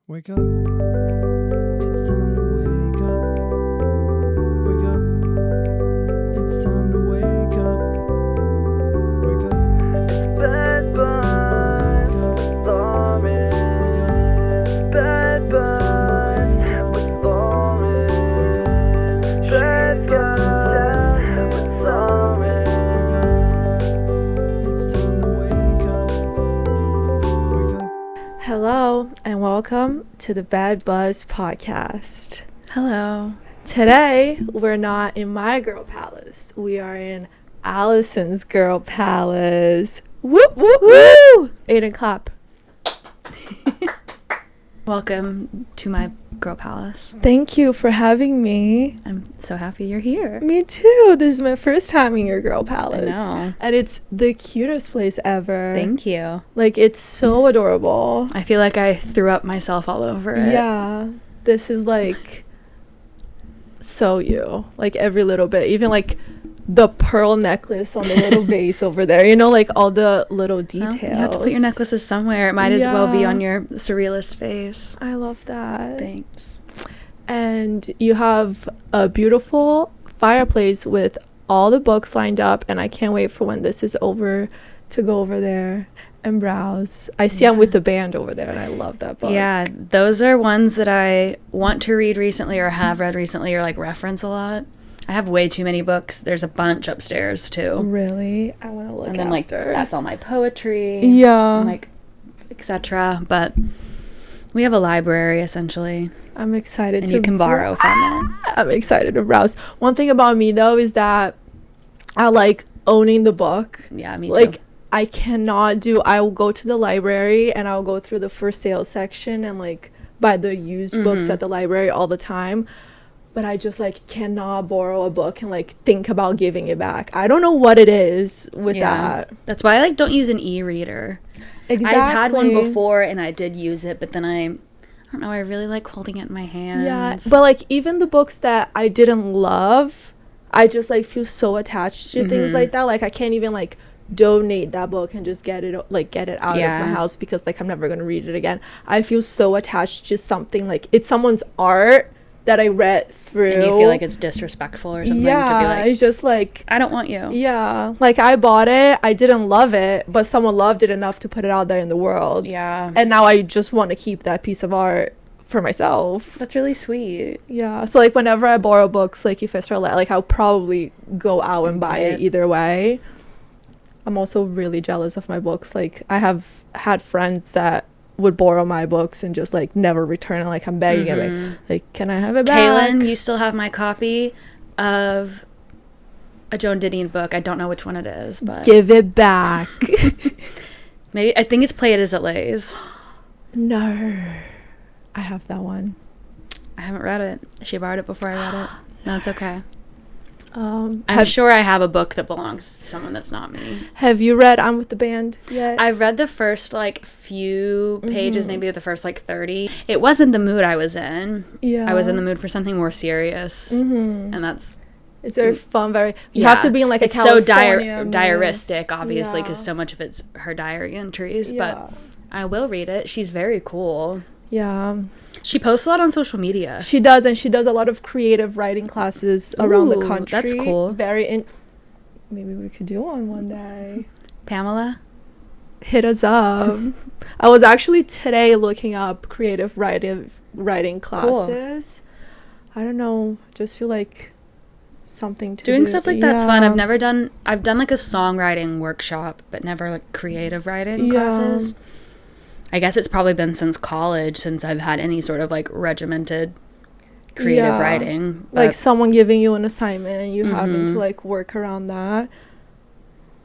Wake up. It's time to wake up. Wake up. It's time to wake up. Wake up. Bad vibes. Lauren. Wake up. Bad vibes with Lauren. Wake up. Bad vibes with Lauren. Wake up. It's time to wake up. Wake up. Hello and welcome to the Bad Buzz podcast. Hello. Today, we're not in my girl palace. We are in Allison's girl palace. Whoop, whoop, whoop. Aiden, clap. Welcome to my girl palace. Thank you for having me. I'm so happy you're here. Me too. This is my first time in your girl palace. I know. And it's the cutest place ever. Thank you. Like, it's so adorable. I feel like I threw up myself all over it. Yeah. This is like so you. Like every little bit. Even like the pearl necklace on the little vase over there. You know, like all the little details. Well, you have to put your necklaces somewhere. It might as well be on your surrealist face. I love that. Thanks. And you have a beautiful fireplace with all the books lined up, and I can't wait for when this is over to go over there and browse. I see I'm with the band over there, and I love that book. Yeah, those are ones that I want to read recently or have read recently or like reference a lot. I have way too many books. There's a bunch upstairs too. Really? I want to look And then after. like that's all my poetry. Yeah. And, like etc. But we have a library essentially. I'm excited And to you can borrow from it. I'm excited to browse. One thing about me though is that I like owning the book. Yeah, me too. Like I will go to the library and I'll go through the for sale section and like buy the used books at the library all the time. But I just like cannot borrow a book and like think about giving it back. I don't know what it is with that. That's why I like don't use an e-reader. Exactly. I've had one before and I did use it, but then I don't know, I really like holding it in my hands. Yeah, but like even the books that I didn't love, I just like feel so attached to things like that. Like I can't even like donate that book and just get it out of my house because like I'm never gonna read it again. I feel so attached to something, like it's someone's art that I read through. And you feel like it's disrespectful or something to be like, it's just like, I don't want you. Yeah, like I bought it, I didn't love it, but someone loved it enough to put it out there in the world. Yeah. And now I just want to keep that piece of art for myself. That's really sweet. Yeah, so like whenever I borrow books, like if I start like I'll probably go out and buy it either way. I'm also really jealous of my books. Like I have had friends that would borrow my books and just like never return it. Like I'm begging it, like can I have it back? Kaylin, you still have my copy of a Joan Didion book. I don't know which one it is, but give it back. maybe I think it's Play It As It Lays. No, I have that one. I haven't read it. She borrowed it before I read it. No, it's okay. I'm sure I have a book that belongs to someone that's not me. Have you read I'm with the Band yet? I've read the first like few pages, maybe the first like 30. It wasn't the mood I was in. Yeah, I was in the mood for something more serious, and it's very fun. You have to be in like it's a California so diaristic, obviously, because so much of it's her diary entries. But I will read it. She's very cool. Yeah. She posts a lot on social media. She does, and she does a lot of creative writing classes around the country. That's cool. Maybe we could do one day. Pamela? Hit us up. I was actually today looking up creative writing classes. Cool. I don't know. Just feel like something to doing do. Stuff like that's fun. I've done like a songwriting workshop, but never like creative writing classes. I guess it's probably been since college since I've had any sort of like regimented creative writing. Like someone giving you an assignment and you having to like work around that.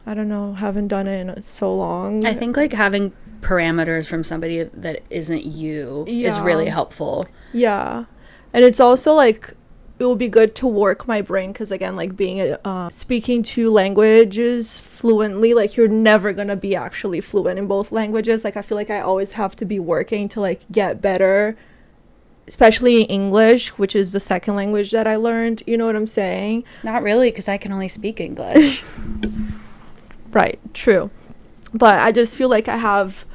I don't know. Haven't done it in so long. I think like having parameters from somebody that isn't you is really helpful. Yeah. And it's also like it will be good to work my brain because again, like being speaking two languages fluently, like you're never gonna be actually fluent in both languages. Like I feel like I always have to be working to like get better, especially in English, which is the second language that I learned. You know what I'm saying? Not really, because I can only speak English. Right, true. But I just feel like I have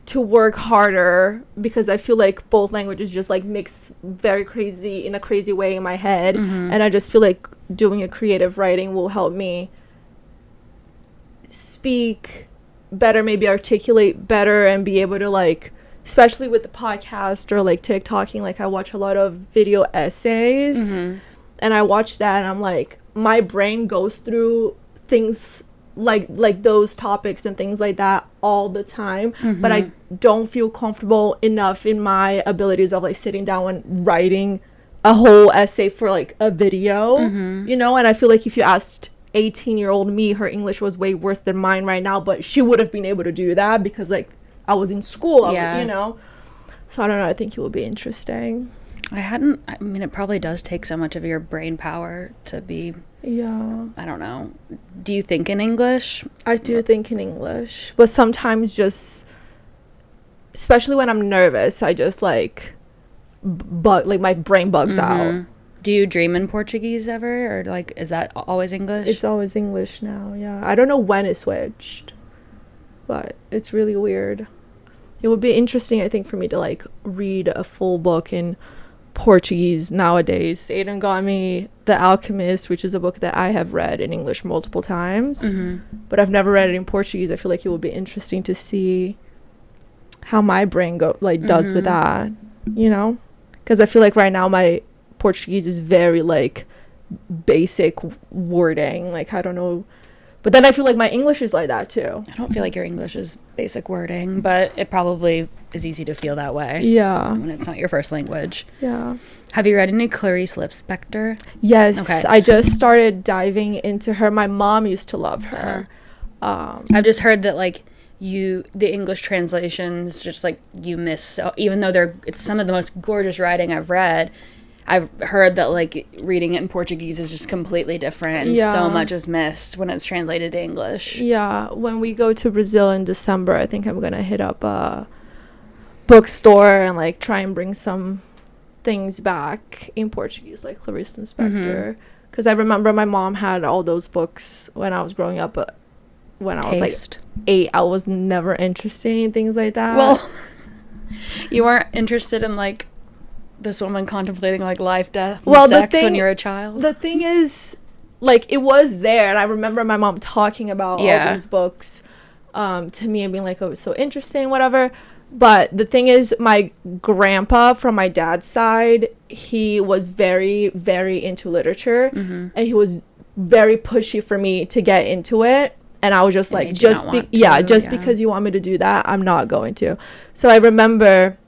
to work harder because I feel like both languages just like mix very crazy in a crazy way in my head. And I just feel like doing a creative writing will help me speak better, maybe articulate better, and be able to like, especially with the podcast or like TikToking, like I watch a lot of video essays and I watch that and I'm like, my brain goes through things like those topics and things like that all the time, but I don't feel comfortable enough in my abilities of like sitting down and writing a whole essay for like a video, you know. And I feel like if you asked 18-year-old me, her English was way worse than mine right now, but she would have been able to do that because like I was in school, you know. So I don't know, I think it will be interesting. I mean, it probably does take so much of your brain power to be, I don't know. Do you think in English? I do think in English, but sometimes just, especially when I'm nervous, I just like like my brain bugs out. Do you dream in Portuguese ever, or like is that always English? It's always English now. I don't know when it switched, but it's really weird. It would be interesting, I think, for me to like read a full book in Portuguese nowadays. Aiden got me The Alchemist, which is a book that I have read in English multiple times, but I've never read it in Portuguese. I feel like it would be interesting to see how my brain does with that, you know, because I feel like right now my Portuguese is very like basic wording, like I don't know. But then I feel like my English is like that too. I don't feel like your English is basic wording, but it probably is easy to feel that way. Yeah. When it's not your first language. Yeah. Have you read any Clarice Lispector? Yes. Okay. I just started diving into her. My mom used to love her. I've just heard that like the English translations just like you miss, so even though it's some of the most gorgeous writing I've read, I've heard that like reading it in Portuguese is just completely different. Yeah. So much is missed when it's translated to English. Yeah. When we go to Brazil in December, I think I'm going to hit up a bookstore and like try and bring some things back in Portuguese, like Clarice Lispector. Because I remember my mom had all those books when I was growing up, but when I was like 8, I was never interested in things like that. Well, you weren't interested in like this woman contemplating like life, death, and sex when you're a child? The thing is, like, it was there, and I remember my mom talking about all those books to me and being like, oh, it's so interesting, whatever. But the thing is, my grandpa from my dad's side, he was very, very into literature, and he was very pushy for me to get into it. And I was just like, because you want me to do that, I'm not going to. So I remember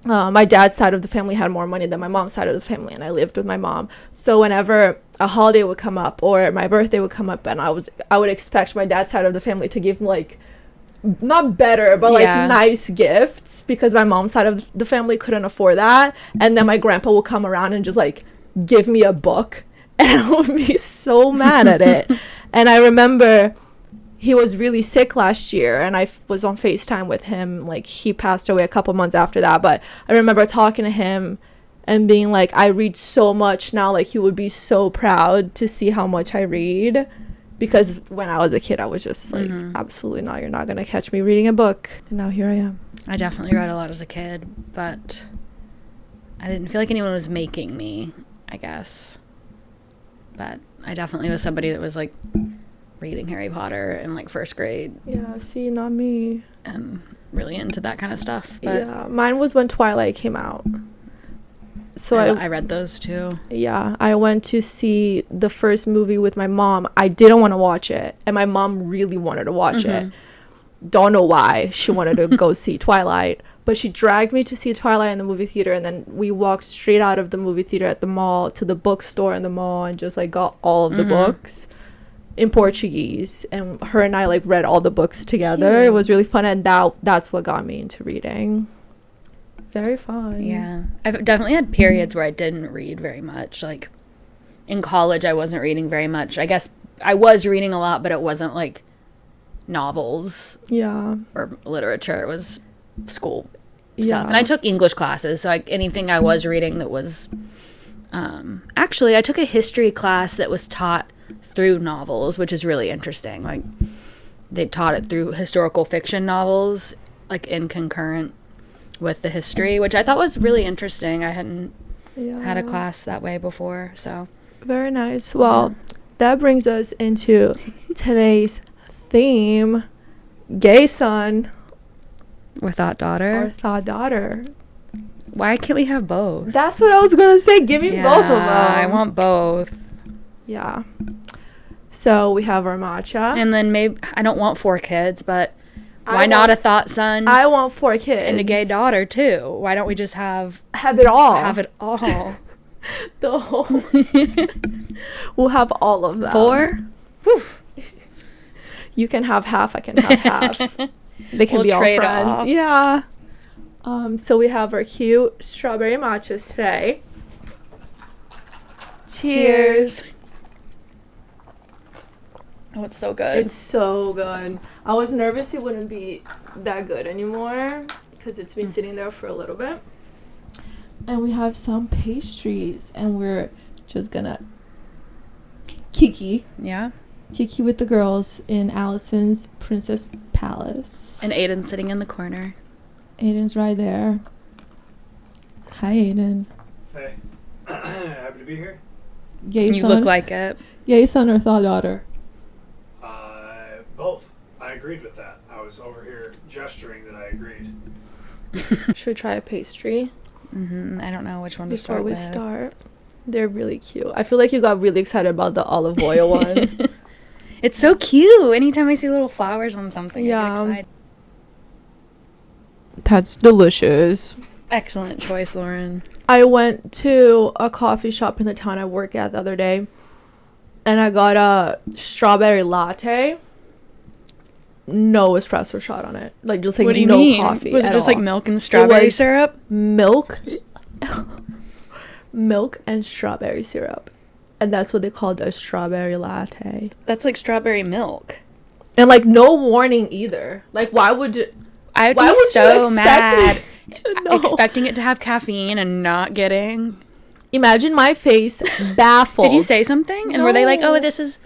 my dad's side of the family had more money than my mom's side of the family, and I lived with my mom. So whenever a holiday would come up or my birthday would come up, and I would expect my dad's side of the family to give like not better but like nice gifts, because my mom's side of the family couldn't afford that. And then my grandpa will come around and just like give me a book, and I would be so mad at it. And I remember he was really sick last year, and I was on FaceTime with him. Like, he passed away a couple months after that, but I remember talking to him and being like, I read so much now, like, he would be so proud to see how much I read. Because when I was a kid, I was just like, absolutely not, you're not gonna catch me reading a book. And now here I am. I definitely read a lot as a kid, but I didn't feel like anyone was making me, I guess. But I definitely was somebody that was like reading Harry Potter in like first grade. Yeah, see, not me. And really into that kind of stuff. But yeah, mine was when Twilight came out. So I read those too. Yeah, I went to see the first movie with my mom. I didn't want to watch it, and my mom really wanted to watch it. Don't know why she wanted to go see Twilight, but she dragged me to see Twilight in the movie theater, and then we walked straight out of the movie theater at the mall to the bookstore in the mall and just like got all of the books in Portuguese, and her and I like read all the books together. Cute. It was really fun, and that's what got me into reading. Very fun. Yeah, I've definitely had periods where I didn't read very much. Like in college, I wasn't reading very much. I guess I was reading a lot, but it wasn't like novels or literature. It was school stuff. And I took English classes, so like anything I was reading that was actually I took a history class that was taught through novels, which is really interesting. Like they taught it through historical fiction novels, like in concurrent with the history, which I thought was really interesting. I hadn't had a class that way before, so very nice. Well, that brings us into today's theme, gay son or thought daughter. or thought daughter. Why can't we have both? That's what I was gonna say. Give me both of them. I want both. Yeah. So we have our matcha. And then maybe I don't want 4 kids, but I why not want- a thought son I want 4 kids and a gay daughter too? Why don't we just have it all? have it all? The whole. We'll have all of them. 4? You can have half. I can have half. They can We'll be all trade friends. off. Yeah. So we have our cute strawberry matchas today. Cheers. Oh, it's so good. It's so good. I was nervous it wouldn't be that good anymore because it's been sitting there for a little bit. And we have some pastries, and we're just gonna kiki with the girls in Allison's Princess Palace. And Aiden's sitting in the corner. Aiden's right there. Hi, Aiden. Hey, happy to be here. Gay You son, look like it. gay son or thought daughter? Both. I agreed with that. I was over here gesturing that I agreed. Should we try a pastry I don't know which one to before start we with. start? They're really cute. I feel like you got really excited about the olive oil one. It's so cute. Anytime I see little flowers on something, I Yeah. get excited. That's delicious. Excellent choice, Lauren. I went to a coffee shop in the town I work at the other day, and I got a strawberry latte. No espresso shot on it. Like, just like What do you no mean? coffee. Was it at just all. like milk and strawberry was- syrup? Milk? Milk and strawberry syrup. And that's what they called a strawberry latte. That's like strawberry milk. And like no warning either. Like, why would you? I'd Why be would so you expect mad me to know? expecting it to have caffeine and not getting. Imagine my face baffled. Did you say something? And were they like, No. "Oh, this is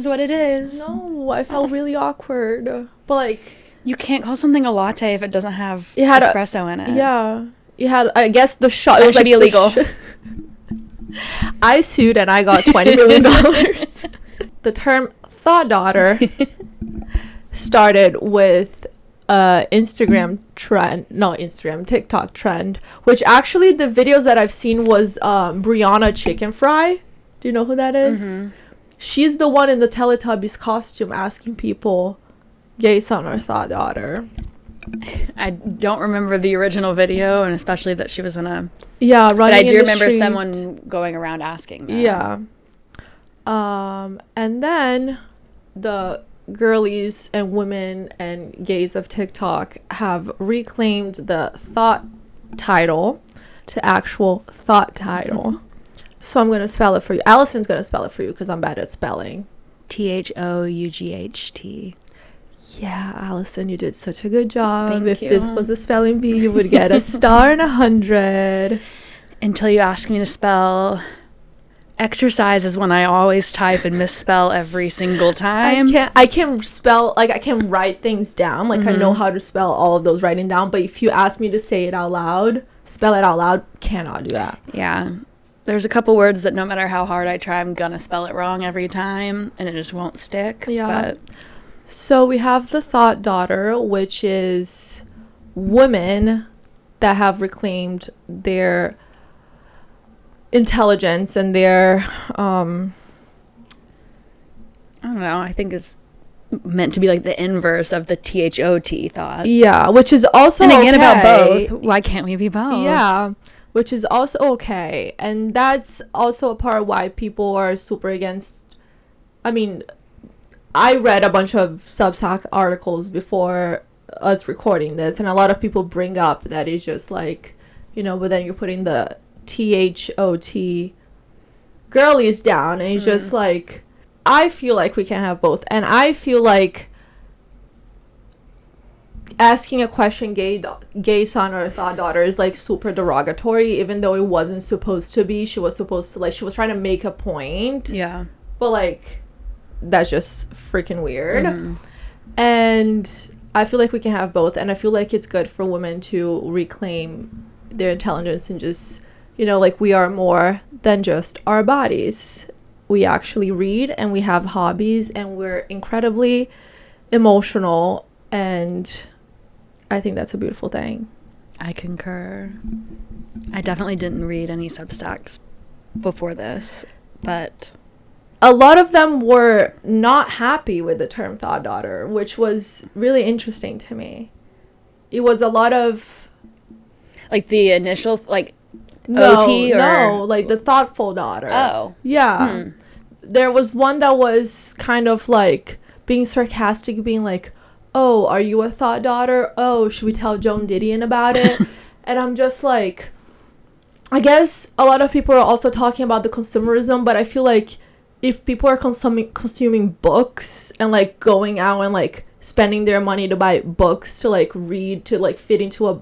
what it is"? No, I felt really awkward. But like, You can't call something a latte if it doesn't have It had a- espresso in it. yeah, you had. I guess the shot. That It was should like be illegal. I sued and I got $20 million. The term "thought daughter" started with TikTok trend, which actually the videos that I've seen was Brianna Chicken Fry. Do you know who that is? Mm-hmm. She's the one in the Teletubbies costume asking people, gay son or thought daughter. I don't remember the original video, and especially that she was in a. Yeah, running But I in do the remember street. someone going around asking that. Yeah. And then the girlies and women and gays of TikTok have reclaimed the thought title to actual thought title. So I'm going to spell it for you. Allison's going to spell it for you because I'm bad at spelling. THOUGHT. Yeah, Allison, you did such a good job. Thank If you. this was a spelling bee, you would get a star and 100. Until you ask me to spell. Exercise is when I always type and misspell every single time. I can spell, like, I can write things down. Like, I know how to spell all of those writing down. But if you ask me to say it out loud, spell it out loud, cannot do that. Yeah. There's a couple words that no matter how hard I try, I'm gonna spell it wrong every time, and it just won't stick. Yeah. But So we have the thought daughter, which is women that have reclaimed their intelligence and their I don't know. I think it's meant to be like the inverse of the THOT thought. yeah, which is also And again, about okay. both. Why can't we be both? Yeah, which is also okay. And that's also a part why people are super against. I mean, I read a bunch of Substack articles before us recording this, and a lot of people bring up that it's just like, but then you're putting the THOT girlies down, and it's just like, I feel like we can have both. And I feel like asking a question, gay son or thought daughter, is like super derogatory, even though it wasn't supposed to be. She was supposed to, like, she was trying to make a point, Yeah. but like, that's just freaking weird. And I feel like we can have both, and I feel like it's good for women to reclaim their intelligence and just, you know, like, we are more than just our bodies. We actually read, and we have hobbies, and we're incredibly emotional, and I think that's a beautiful thing. I concur. I definitely didn't read any Substacks before this, but a lot of them were not happy with the term thought daughter, which was really interesting to me. It was a lot of like the initial like no, OT or no, like the thoughtful daughter. Oh. Yeah. There was one that was kind of like being sarcastic, being like, "Oh, are you a thought daughter? Oh, should we tell Joan Didion about it?" And I'm just like, I guess a lot of people are also talking about the consumerism, but I feel like if people are consuming books and like going out and like spending their money to buy books to like read to like fit into a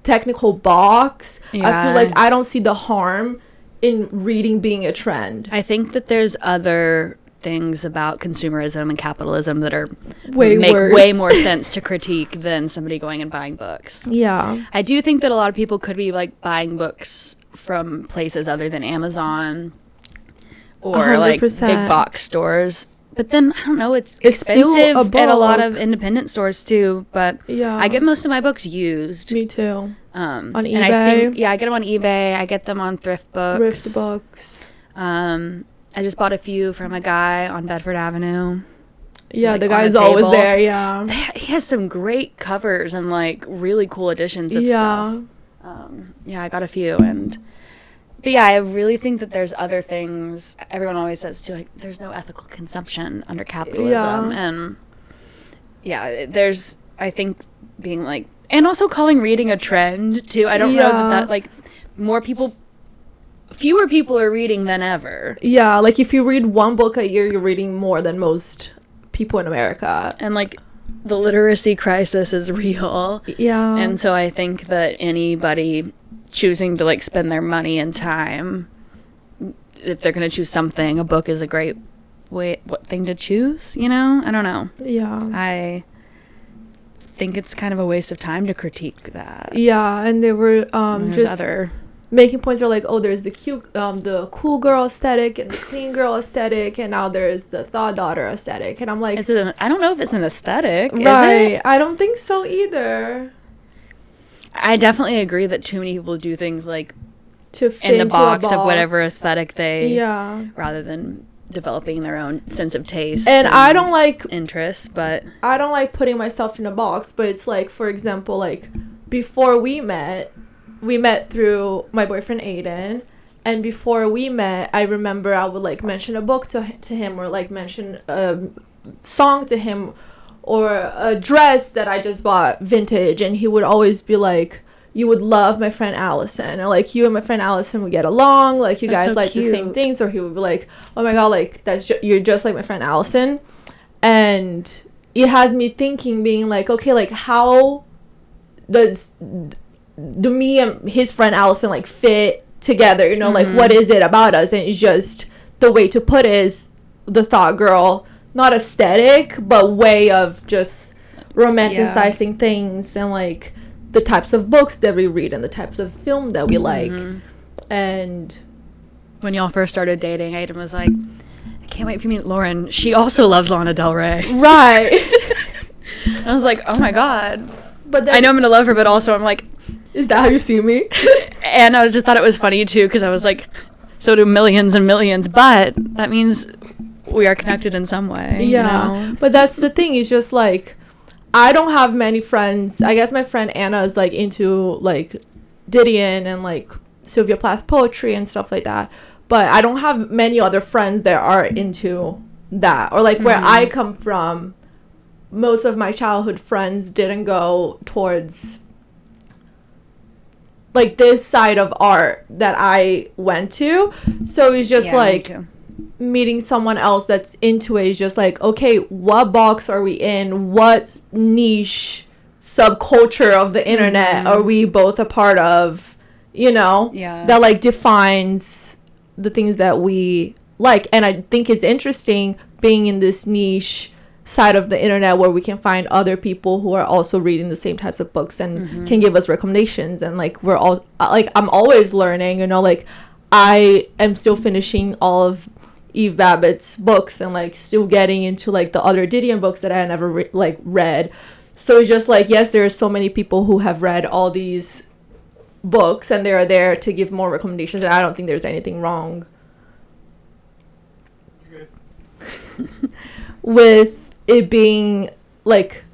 technical box, I feel like I don't see the harm in reading being a trend. I think that there's other things about consumerism and capitalism that are make way more sense to critique than somebody going and buying books. Yeah. I do think that a lot of people could be like buying books from places other than Amazon or 100%. Like big box stores. But then, I don't know, it's expensive at a lot of independent stores too. But yeah, I get most of my books used. Me too. On eBay. And I think, I get them on eBay. I get them on Thrift Books. I just bought a few from a guy on Bedford Avenue. Yeah, like the guy's always there, yeah. He has some great covers and, like, really cool editions of stuff. I got a few. But yeah, I really think that there's other things. Everyone always says, too, like, there's no ethical consumption under capitalism. Yeah. And, yeah, there's, I think, being, like, and also calling reading a trend, too. I don't know that, like, fewer people are reading than ever. Yeah, like if you read one book a year, you're reading more than most people in America. And like the literacy crisis is real. Yeah. And so I think that anybody choosing to like spend their money and time, if they're going to choose something, a book is a great thing to choose, you know? I don't know. Yeah. I think it's kind of a waste of time to critique that. Yeah, and they were just other making points are like, oh, there's the cute, the cool girl aesthetic and the clean girl aesthetic, and now there's the thought daughter aesthetic, and I'm like, I don't know if it's an aesthetic, right? Is it? I don't think so either. I definitely agree that too many people do things like to fit in the box of whatever aesthetic they, rather than developing their own sense of taste. And I don't like interests, but I don't like putting myself in a box. But it's like, for example, like before we met through my boyfriend Aiden, and before we met, I remember I would like mention a book to him, or like mention a song to him, or a dress that I just bought vintage, and he would always be like, you would love my friend Allison, or like you and my friend Allison would get along, like you guys so like cute. The same things, or he would be like, oh my god, like you're just like my friend Allison. And it has me thinking, being like, okay, like how do me and his friend Allison like fit together, you know? Like what is it about us? And it's just, the way to put it is the thought girl, not aesthetic, but way of just romanticizing things, and like the types of books that we read and the types of film that we like. And when y'all first started dating, Aiden was like, I can't wait for you to meet Lauren, she also loves Lana Del Rey. Right. I was like, oh my god. But then, I know I'm gonna love her, but also I'm like, is that how you see me? And I just thought it was funny too, because I was like, so do millions and millions, but that means we are connected in some way. Yeah, you know? But that's the thing, is just like, I don't have many friends. I guess my friend Anna is like into like Didion and like Sylvia Plath poetry and stuff like that, but I don't have many other friends that are into that, or like where I come from, most of my childhood friends didn't go towards like this side of art that I went to. So it's just like meeting someone else that's into it is just like, okay, what box are we in? What niche subculture of the internet are we both a part of, you know? Yeah. That like defines the things that we like. And I think it's interesting being in this niche side of the internet where we can find other people who are also reading the same types of books and can give us recommendations. And like we're all like, I'm always learning, you know, like I am still finishing all of Eve Babbitt's books and like still getting into like the other Didion books that I never read. So it's just like, yes, there are so many people who have read all these books and they're there to give more recommendations, and I don't think there's anything wrong with it being like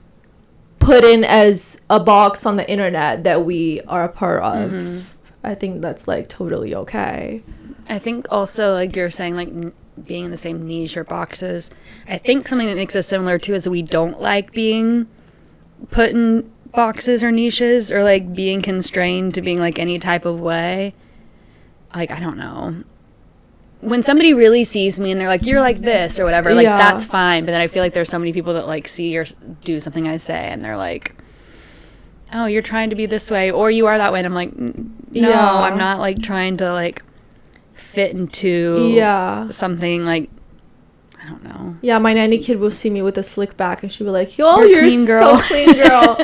put in as a box on the internet that we are a part of. I think that's like totally okay. I think also, like you're saying, like being in the same niche or boxes, I think something that makes us similar too is we don't like being put in boxes or niches, or like being constrained to being like any type of way. Like, I don't know, when somebody really sees me and they're like, you're like this or whatever, like that's fine. But then I feel like there's so many people that like see or do something I say and they're like, oh, you're trying to be this way, or you are that way. And I'm like, no, I'm not like trying to like fit into something, like, I don't know. Yeah, my nanny kid will see me with a slick back and she'll be like, yo, you're so clean, girl.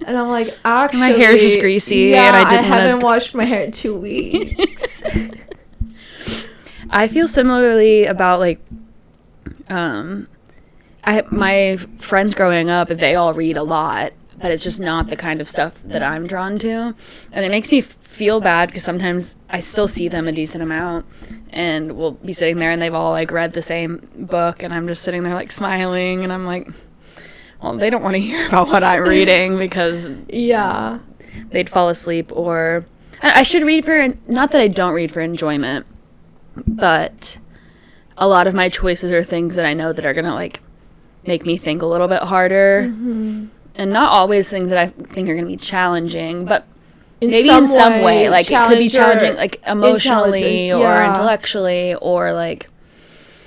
And I'm like, actually, my hair's just greasy and I haven't washed my hair in 2 weeks. I feel similarly about like my friends growing up, they all read a lot, but it's just not the kind of stuff that I'm drawn to. And it makes me feel bad because sometimes I still see them a decent amount and we'll be sitting there and they've all like read the same book and I'm just sitting there like smiling and I'm like, well, they don't want to hear about what I'm reading because they'd fall asleep. Or I should read for, not that I don't read for enjoyment, but a lot of my choices are things that I know that are going to like make me think a little bit harder. And not always things that I think are going to be challenging, but maybe in some way, like it could be challenging, like emotionally or intellectually, or like,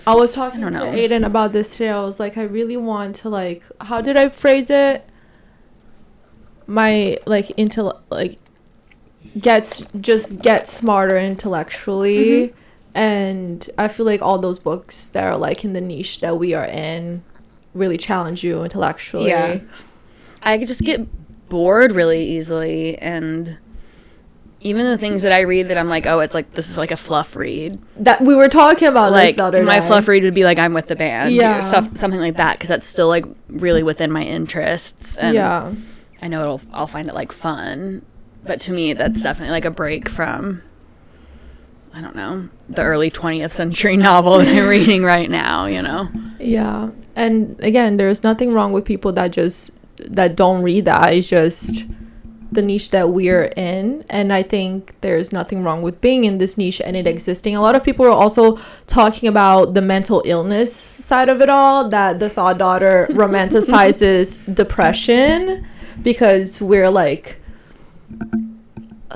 I was talking to Aiden about this today. I was like, I really want to like, how did I phrase it? My like get smarter intellectually. And I feel like all those books that are like in the niche that we are in really challenge you intellectually. Yeah. I could just get bored really easily, and even the things that I read that I'm like, oh, it's like, this is like a fluff read. That we were talking about like this the other day. My fluff read would be like, I'm with the band. Something like that, because that's still like really within my interests. And I know I'll find it like fun. But to me, that's definitely like a break from, I don't know, the early 20th century novel that I'm reading right now, you know? Yeah. And again, there's nothing wrong with people that don't read that. It's just the niche that we're in, and I think there's nothing wrong with being in this niche and it existing. A lot of people are also talking about the mental illness side of it all, that the Thought Daughter romanticizes depression because we're like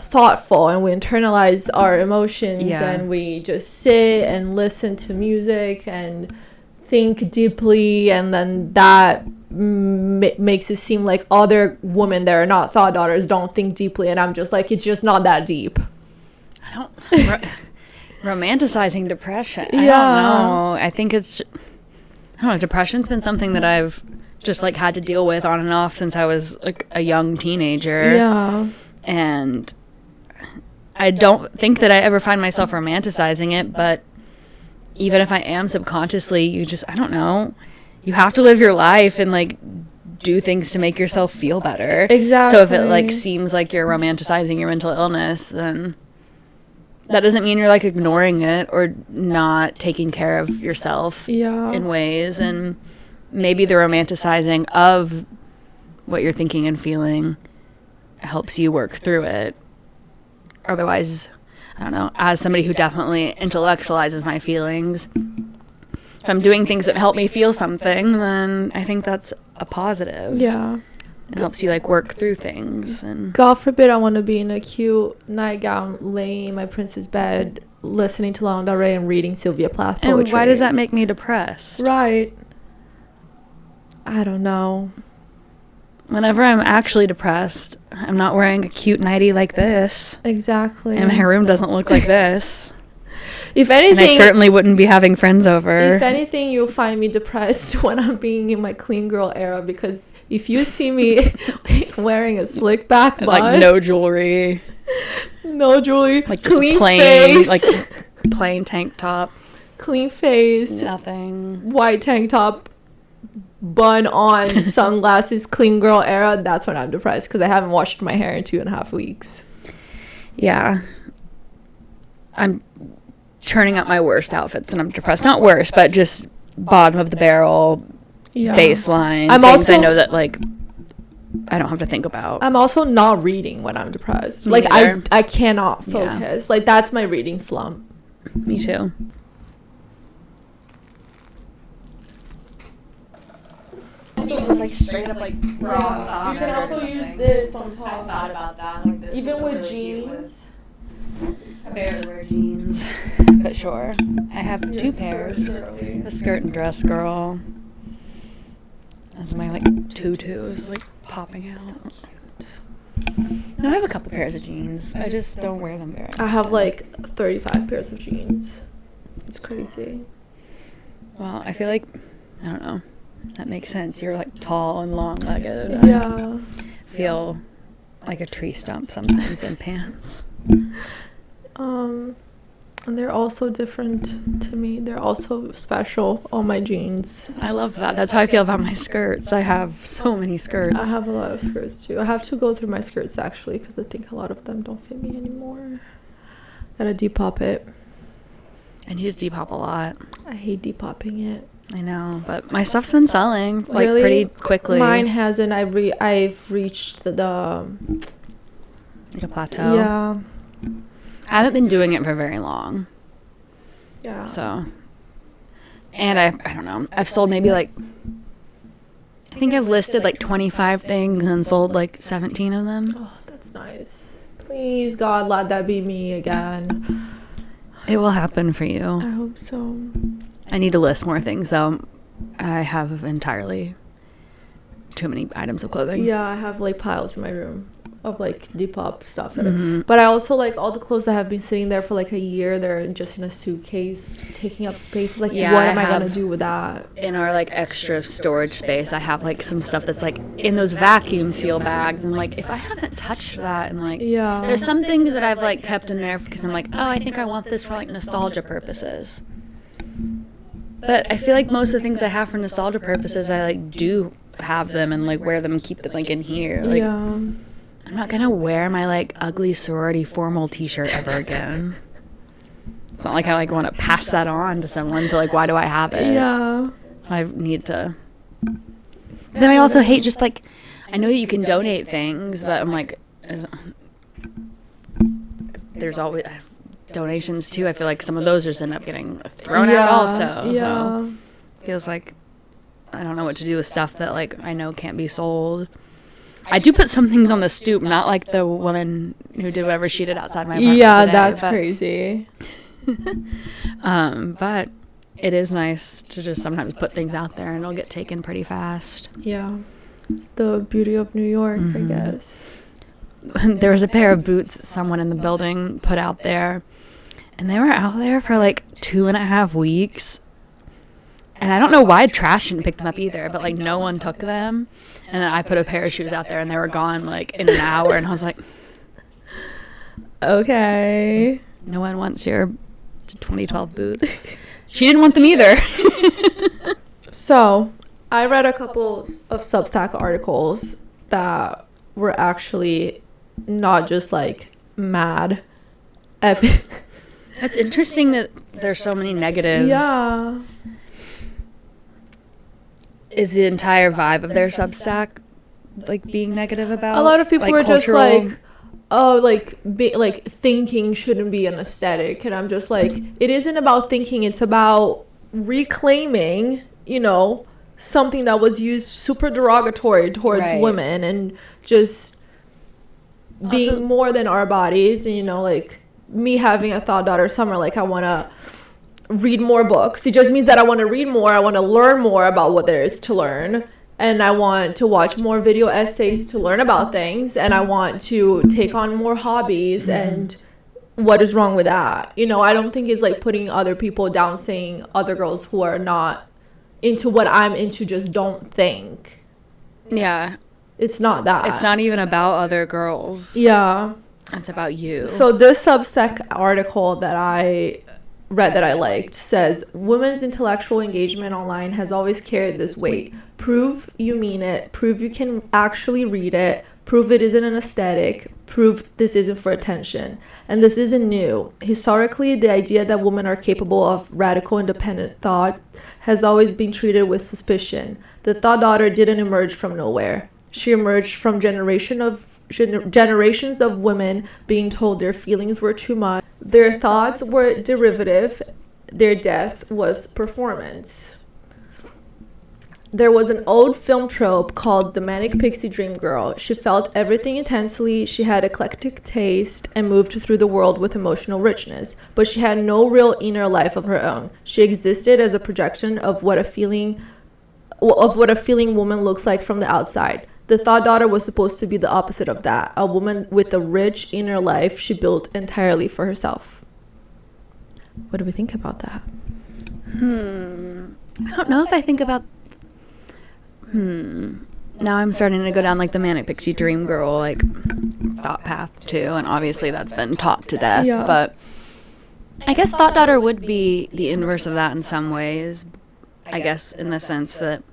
thoughtful and we internalize our emotions and we just sit and listen to music and think deeply, and then that makes it seem like other women that are not Thought Daughters don't think deeply, and I'm just like, it's just not that deep. I don't romanticizing depression. I don't know. I think it's, I don't know, depression's been something that I've just like had to deal with on and off since I was like a young teenager. And I don't think that I ever find myself romanticizing it, but even if I am subconsciously, you just, I don't know, you have to live your life and like do things to make yourself feel better. Exactly. So if it like seems like you're romanticizing your mental illness, then that doesn't mean you're like ignoring it or not taking care of yourself in ways. And maybe the romanticizing of what you're thinking and feeling helps you work through it. Otherwise, I don't know, as somebody who definitely intellectualizes my feelings, if I'm doing things that help me feel something, then I think that's a positive. Yeah. It helps you like work through things. And God forbid I want to be in a cute nightgown laying in my princess bed listening to Lana Del Rey and reading Sylvia Plath poetry. And why does that make me depressed? Right. I don't know. Whenever I'm actually depressed, I'm not wearing a cute nightie like this. Exactly. And my room doesn't look like this. If anything, and I certainly wouldn't be having friends over. If anything, you'll find me depressed when I'm being in my clean girl era, because if you see me wearing a slick back bun, like no jewelry, like just clean plain face, like plain tank top, clean face, nothing, white tank top, bun on, sunglasses, clean girl era, that's when I'm depressed, because I haven't washed my hair in 2.5 weeks. Yeah, I'm churning out my worst outfits and I'm depressed. Not worst, but just bottom of the barrel, baseline. I'm things also, I know that like I don't have to think about. I'm also not reading when I'm depressed. Me neither. I cannot focus. Like, that's my reading slump. Me too. You just like straight up like raw. You can also use this on top. I thought about that. Like this. Even with jeans. I barely wear jeans, but sure. I have two pairs. The skirt and dress girl. As my like tutus like popping out. No, I have a couple pairs of jeans. I just don't wear them very often. I have like 35 pairs of jeans. It's crazy. Well, I feel like, I don't know. That makes sense. You're like tall and long-legged. Yeah. I feel like a tree stump sometimes in pants. And they're also different to me. They're also special, all my jeans. I love that. That's how I feel about my skirts. I have so many skirts. I have a lot of skirts too. I have to go through my skirts actually, because I think a lot of them don't fit me anymore. Gotta depop it. I need to depop a lot. I hate depopping it. I know, but my stuff's been selling like Really? pretty quickly. Mine hasn't. I've reached the like a plateau. Yeah. I haven't been doing it for very long. Yeah. So, and I don't know. I've sold maybe like, I think I've listed like 25 things and sold like 17 of them. Oh, that's nice. Please, God, let that be me again. It will happen for you. I hope so. I need to list more things though. I have entirely too many items of clothing. Yeah, I have like piles in my room of like Depop stuff. Mm-hmm. But I also like all the clothes that have been sitting there for like a year. They're just in a suitcase, taking up space. Like, Yeah, what am I I gonna have- do with that? In our like extra storage space, I have like some stuff that's like in those vacuum seal bags, and like if I haven't touched that, and like Yeah. there's some things that I've like kept in there because I'm like, oh, I think I want this for like nostalgia purposes. But I feel like most of the things I have for nostalgia purposes, I like do have them and like wear them and keep them like in here. Like, Yeah. I'm not gonna wear my like ugly sorority formal T-shirt ever again. It's not like I like want to pass that on to someone. So like, why do I have it? Yeah. So I need to. But then I also hate just like, I know you can donate things, but I'm like, there's always donations too. I feel like some of those just end up getting thrown out also. Yeah. So feels like I don't know what to do with stuff that like I know can't be sold. I do put some things on the stoop, not like the woman who did whatever she did outside my apartment today, That's but, crazy. but it is nice to just sometimes put things out there and it'll get taken pretty fast. Yeah. It's the beauty of New York, I guess. There was a pair of boots someone in the building put out there, and they were out there for like 2.5 weeks. And I don't know why trash didn't pick them up either, but like no one took them. And then I put a pair of shoes out there and they were gone like in an hour, and I was like, Okay. no one wants your 2012 boots. She didn't want them either. So, I read a couple of Substack articles that were actually not just like mad epic. That's interesting that there's so many negative. Yeah. Is the entire vibe of their Substack like being negative about? A lot of people like, were just cultural- like, oh, like thinking shouldn't be an aesthetic, and I'm just like, it isn't about thinking, it's about reclaiming, you know, something that was used super derogatory towards Right. women, and just being Also- more than our bodies. And, you know, like me having a thought daughter summer, like I want to read more books. It just means that I want to read more, I want to learn more about what there is to learn, and I want to watch more video essays to learn about things, and I want to take on more hobbies and what is wrong with that? You know, I don't think it's like putting other people down, saying other girls who are not into what I'm into just don't think. Yeah. It's not that. It's not even about other girls. Yeah. It's about you. So this Substack article that I read that I liked says, women's intellectual engagement online has always carried this weight. Prove you mean it. Prove you can actually read it. Prove it isn't an aesthetic. Prove this isn't for attention. And this isn't new. Historically, the idea that women are capable of radical independent thought has always been treated with suspicion. The thought daughter didn't emerge from nowhere. She emerged from generations of women being told their feelings were too much, their thoughts were derivative, their death was performance. There was an old film trope called the manic pixie dream girl. She felt everything intensely, she had eclectic taste, and moved through the world with emotional richness. But she had no real inner life of her own. She existed as a projection of what a feeling woman looks like from the outside. The thought daughter was supposed to be the opposite of that, a woman with a rich inner life she built entirely for herself. What do we think about that? I don't know if I think about... Now I'm starting to go down like the manic pixie dream girl like thought path too, and obviously that's been taught to death. Yeah. But I guess thought daughter would be the inverse of that in some ways. I guess in the sense that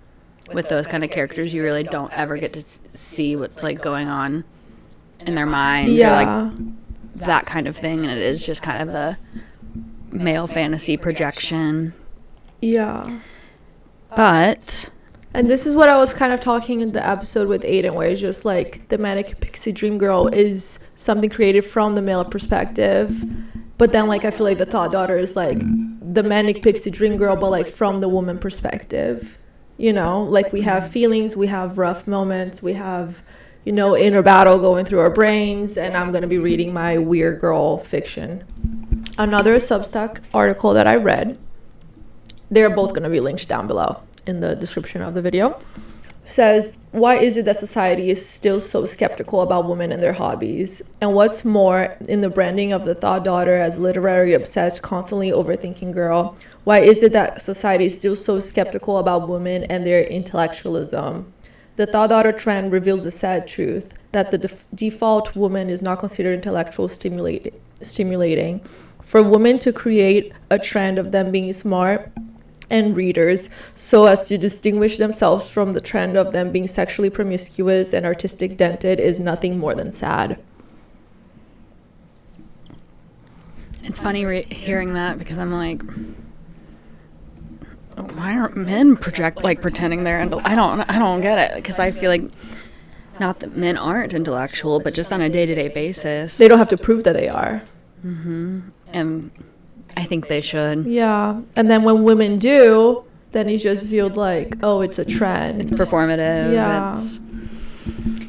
with those kind of characters, you really don't ever get to see what's like going on in their mind, or like that kind of thing, and it is just kind of the male fantasy projection. Yeah. But... And this is what I was kind of talking in the episode with Aiden, where it's just like the manic pixie dream girl is something created from the male perspective. But then like I feel like the thought daughter is like the manic pixie dream girl, but like from the woman perspective. You know, like we have feelings, we have rough moments, we have, you know, inner battle going through our brains, and I'm going to be reading my weird girl fiction. Another Substack article that I read, they're both going to be linked down below in the description of the video, says, why is it that society is still so skeptical about women and their hobbies? And what's more, in the branding of the thought daughter as literary obsessed, constantly overthinking girl, why is it that society is still so skeptical about women and their intellectualism? The thought daughter trend reveals a sad truth, that the default woman is not considered intellectual stimulating. For women to create a trend of them being smart and readers so as to distinguish themselves from the trend of them being sexually promiscuous and artistic dented is nothing more than sad. It's funny hearing that, because I'm like, why aren't men pretending they're I don't get it, because I feel like not that men aren't intellectual, but just on a day-to-day basis They don't have to prove that they are. And I think they should. Yeah. And then when women do, then it just feels like, oh, it's a trend. It's performative. Yeah.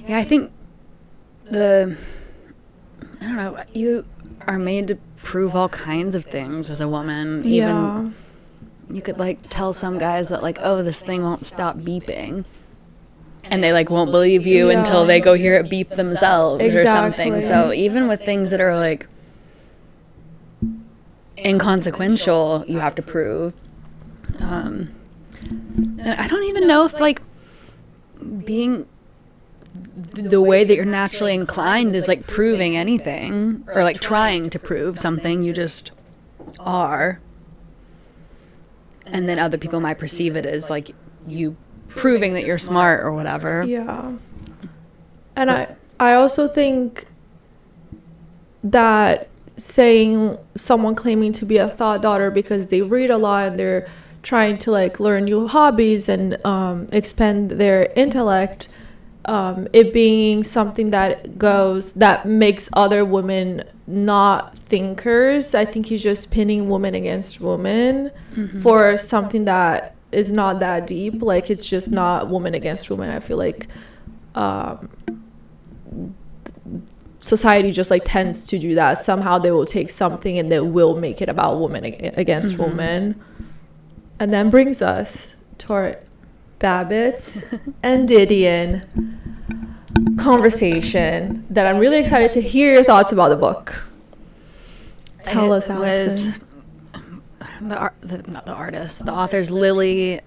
Yeah, I think I don't know, you are made to prove all kinds of things as a woman. Even you could like tell some guys that like, oh, this thing won't stop beeping, and they like won't believe you until they go hear it beep themselves or something. So even with things that are like inconsequential, you have to prove. And I don't even know if like being the way that you're naturally inclined is like proving anything, or like trying to prove something. You just are, and then other people might perceive it as like you proving that you're smart or whatever. Yeah. And I also think that saying someone claiming to be a thought daughter because they read a lot and they're trying to like learn new hobbies and expand their intellect, it being something that makes other women not thinkers. I think he's just pinning woman against woman for something that is not that deep. Like, it's just not woman against woman. I feel like society just like tends to do that. Somehow they will take something and they will make it about woman against woman. And then brings us to our Babbitt's and Didion conversation that I'm really excited to hear your thoughts about the book. Tell us, was Allison. not the artist. The author's Lily.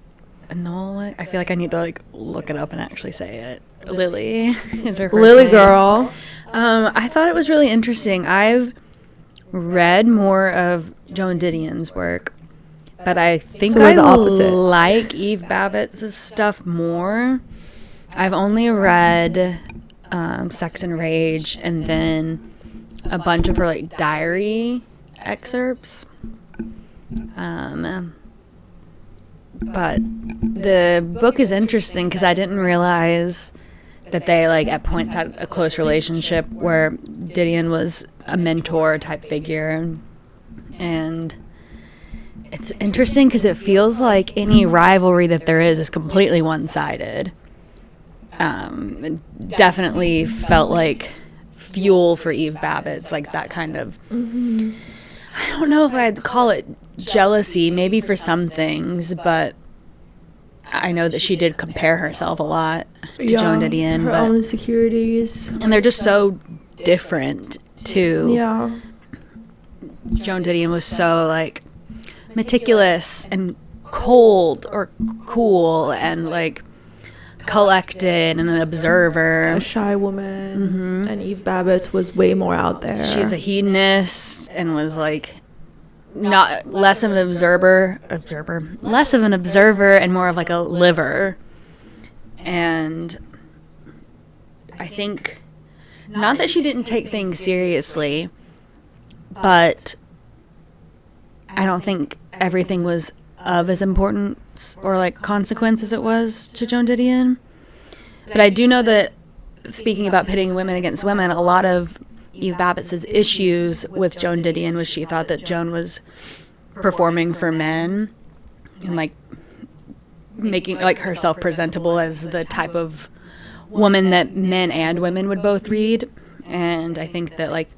No, I feel like I need to like look it up and actually say it. Lily is her first Lily name. girl. I thought it was really interesting. I've read more of Joan Didion's work, but I think So we're I the opposite. like Eve Babbitt's stuff more. I've only read Sex and Rage and then a bunch of her like diary excerpts. But the book is interesting because I didn't realize that they like at points had a close relationship where Didion was a mentor type figure, and it's interesting because it feels like any rivalry that there is completely one-sided. It definitely felt like fuel for Eve Babbitt's like that kind of I don't know if I'd call it jealousy, maybe for some things, but I know that she did compare herself a lot to Joan Didion, her own insecurities. and they're just so different too. Yeah. Joan Didion was so like meticulous and cold or cool and like collected and an observer. A shy woman. And Eve Babbitt was way more out there. She's a hedonist and was like not less of an observer and more of like a liver. And I think not that she didn't take things seriously, but I don't think everything was of as importance or like consequence as it was to Joan Didion. But I do know that, speaking about pitting women against women, a lot of Eve Babbitt's issues with Joan Didion was she thought that Joan was performing for men and like making like herself presentable as the type of woman that men and women would both read. And I think that like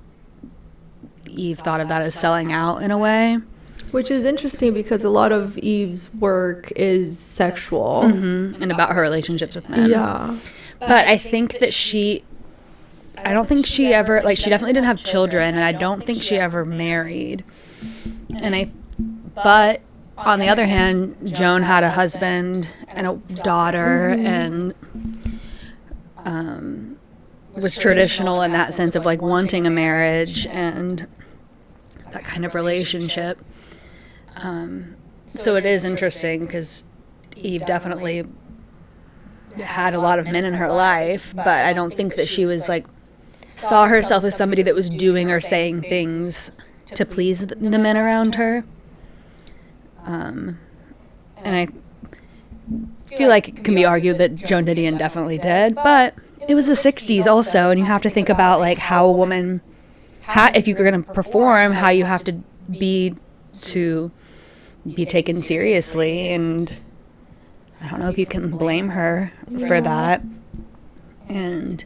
Eve thought of that as selling out in a way. Which is interesting because a lot of Eve's work is sexual. And about her relationships with men. Yeah. But I think that I don't think she ever, like, she definitely didn't have children, and I don't think she ever married. But on the other hand, Joan had a husband and a daughter, and was traditional in that sense of, like, wanting a marriage and that kind of relationship. So it is interesting because Eve definitely had a lot of men in her life, but I don't think that she was like saw herself as somebody that was doing or saying things to please the men around her. And I feel like it can be argued that Joan Didion definitely did, but it was the 60s also, and you have to think about like how a woman, if you're going to perform, how you have to be taken seriously, and I don't know if you can blame her for that. And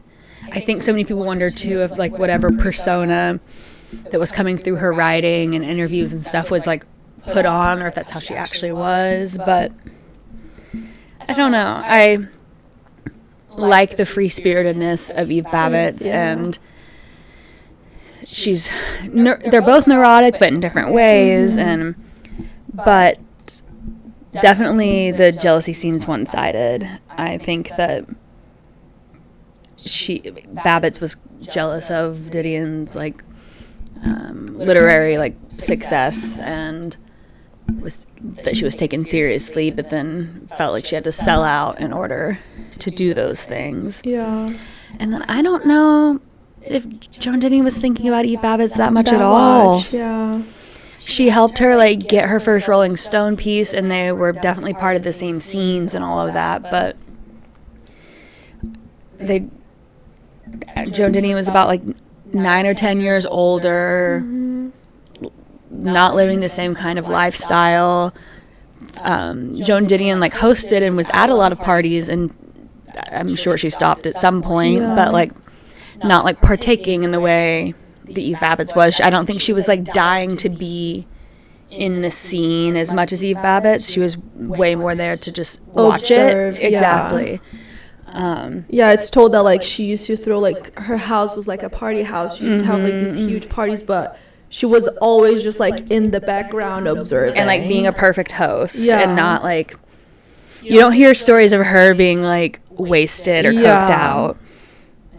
I think so many people wonder too if like whatever persona that was coming through her writing and interviews and stuff was like put on, or if that's how she actually was. But I don't know. I like the free-spiritedness of Eve Babbitt, and they're both neurotic but in different ways, but definitely the jealousy seems one-sided. I think that Babbitt was jealous of Didion's like literary like success, and that she was taken seriously, but then felt like she had to sell out in order to do those things. Yeah. And then I don't know if Joan Didion was thinking about Eve Babbitt that much at all. Yeah. She helped her like get her first Rolling Stone piece, and they were definitely part of the same scenes and all of that, but Joan Didion was about like 9 or 10 years older, not living the same kind of lifestyle. Joan Didion like hosted and was at a lot of parties, and I'm sure she stopped at some point, but like not like partaking in the way that Eve Babbitt was. I don't think she was like dying to be in the scene as much as Eve Babbitt. She was way more there to just watch Observe, it. Exactly. Yeah, it's told that like she used to throw like her house was like a party house. She used to have like these huge parties, but she was always just like in the background observing and like being a perfect host Yeah. and not like you don't hear stories of her being like wasted or coked out,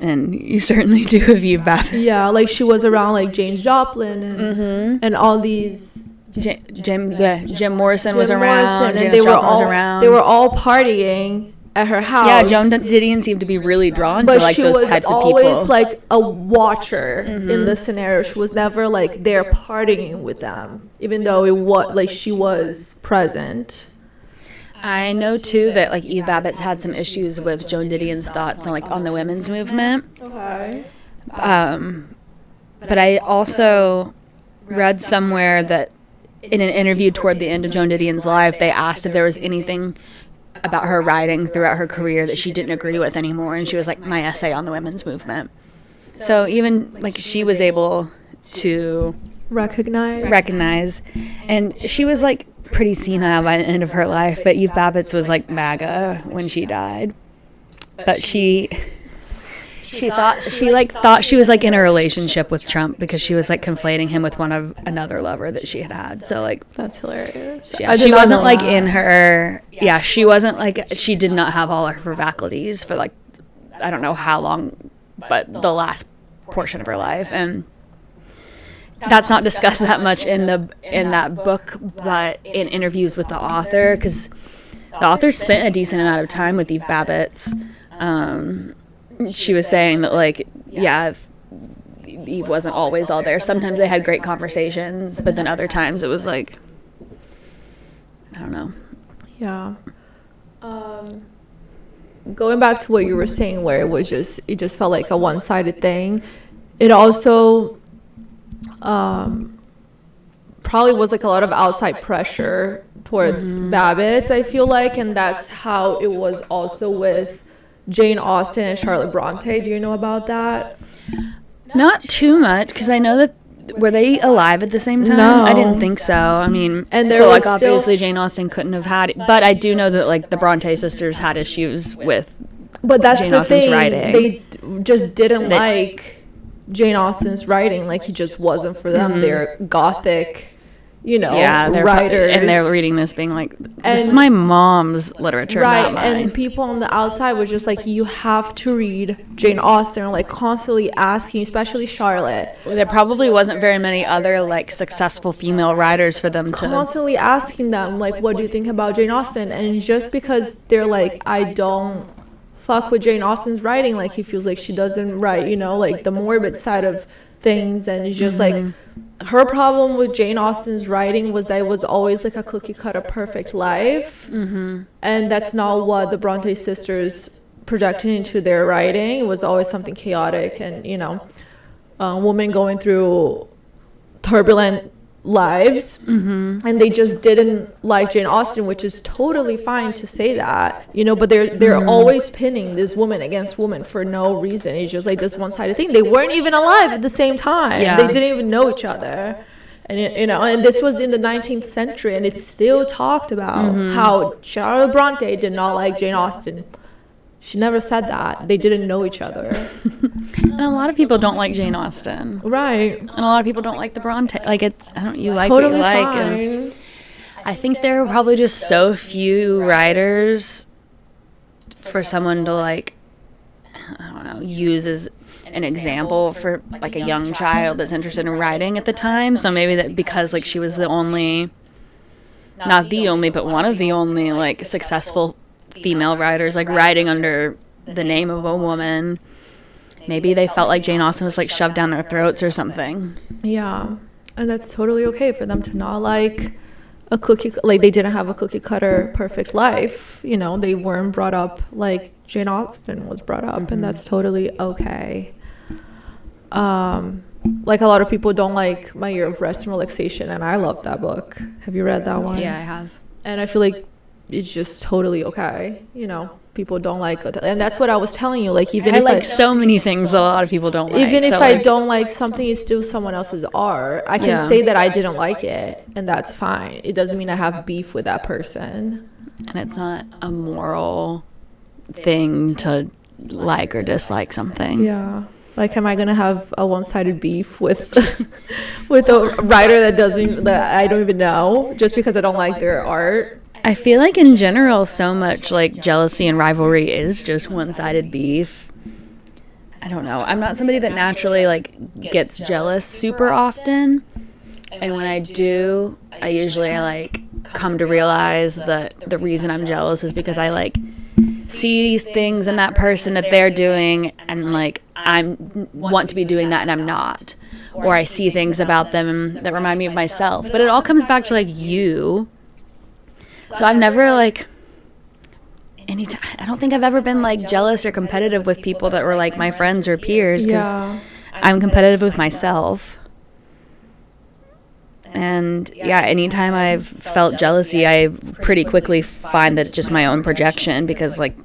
and you certainly do of Eve Babbitt. Yeah, like she was around like James Joplin and all these Jim Morrison was Jim around, Morrison, Janis and they were Joplin was all around. they were all partying at her house. Yeah, Joan Didion seemed to be really drawn to like she those was types of always people. like a watcher in the scenario. She was never like there partying with them, even though it was like she was present. I know too that like Eve Babbitt's had some issues with Joan Didion's thoughts on the women's movement. Okay. But I also read somewhere that in an interview toward the end of Joan Didion's life, they asked if there was anything about her writing throughout her career that she didn't agree with anymore, and she was like, my essay on the women's movement. So even like she was able to recognize, and she was like pretty senile by the end of her life, but Eve Babbitt's was like MAGA when she died. But she thought she was like in a relationship with Trump because she was like conflating him with another lover that she had. So like That's hilarious. yeah, she wasn't like in her she wasn't like she did not have all of her faculties for like I don't know how long, but the last portion of her life, and that's not discussed that much in that book, but in interviews with the author, because the author spent a decent amount of time with Eve Babbitt's. She was saying that like Eve wasn't always all there. Sometimes they had great conversations, but then other times it was like I don't know. Yeah. Going back to what you were saying, where it just felt like a one-sided thing. It also probably was like a lot of outside pressure towards Babbitt's, I feel like, and that's how it was also with Jane Austen and Charlotte Bronte. Do you know about that? Not too much, because I know that were they alive at the same time? No. I didn't think so. I mean, And there so was like still- obviously Jane Austen couldn't have had it, but I do know that like the Bronte sisters had issues with But that's Jane the Austen's thing. writing. Just didn't like Jane Austen's writing. Like, he just wasn't for them. They're gothic, they're writers. and they're reading this being like, this is And- my mom's literature, Right, not mine. and people on the outside were just like, you have to read Jane Austen, like constantly asking, especially Charlotte, There probably wasn't very many other like successful female writers for them to. constantly asking them, like, what do you think about Jane Austen? And just because they're like, I don't fuck with Jane Austen's writing, like, he feels like she doesn't write, like the morbid side of things, and it's just like, her problem with Jane Austen's writing was that it was always like a cookie cutter perfect life, and that's not what the Bronte sisters projected into their writing. It was always something chaotic, and women going through turbulent lives, and they just didn't like Jane Austen, which is totally fine to say that, but they're always pinning this woman against woman for no reason. It's just like this one-sided thing. They weren't even alive at the same time. Yeah. They didn't even know each other, and and this was in the 19th century, and it's still talked about how Charlotte Bronte did not like Jane Austen. She never said that. They didn't know each other. And a lot of people don't like Jane Austen. Right. And a lot of people don't like the Bronte. Like, you like Totally what you like. fine. And I think there are probably just so few writers for someone to, like, I don't know, use as an example for, like, a young child that's interested in writing at the time. So maybe that because, like, she was the only, not the only, but one of the only, like, successful female writers, like, writing under the name of a woman, maybe they felt like Jane Austen was like shoved down their throats or something. Yeah, and that's totally okay for them to not like a cookie, like they didn't have a cookie cutter perfect life. They weren't brought up like Jane Austen was brought up, and that's totally okay. Like, a lot of people don't like My Year of Rest and Relaxation, and I love that book. Have you read that one? Yeah, I have. And I feel like it's just totally okay. People don't like it, and that's what I was telling you. Like, even I if like so many things that a lot of people don't like. even if so, I like, don't like something, it's still someone else's art. I can Yeah. say that I didn't like it, and that's fine. It doesn't mean I have beef with that person. and it's not a moral thing to like or dislike something. Yeah. Like, am I gonna have a one-sided beef with with a writer that I don't even know just because I don't like their art? I feel like in general, so much like jealousy and rivalry is just one-sided beef. I don't know. I'm not somebody that naturally like gets jealous super often, and when I do, I usually like come to realize that the reason I'm jealous is because I like see things in that person that they're doing, and like I want to be doing that and I'm not, or I see things about them that remind me of myself. But it all comes back to like you. So I've never like I don't think I've ever been like jealous or competitive with people that were like my friends or peers, because I'm competitive with myself. And yeah, anytime I've felt jealousy, I pretty quickly find that it's just my own projection, because like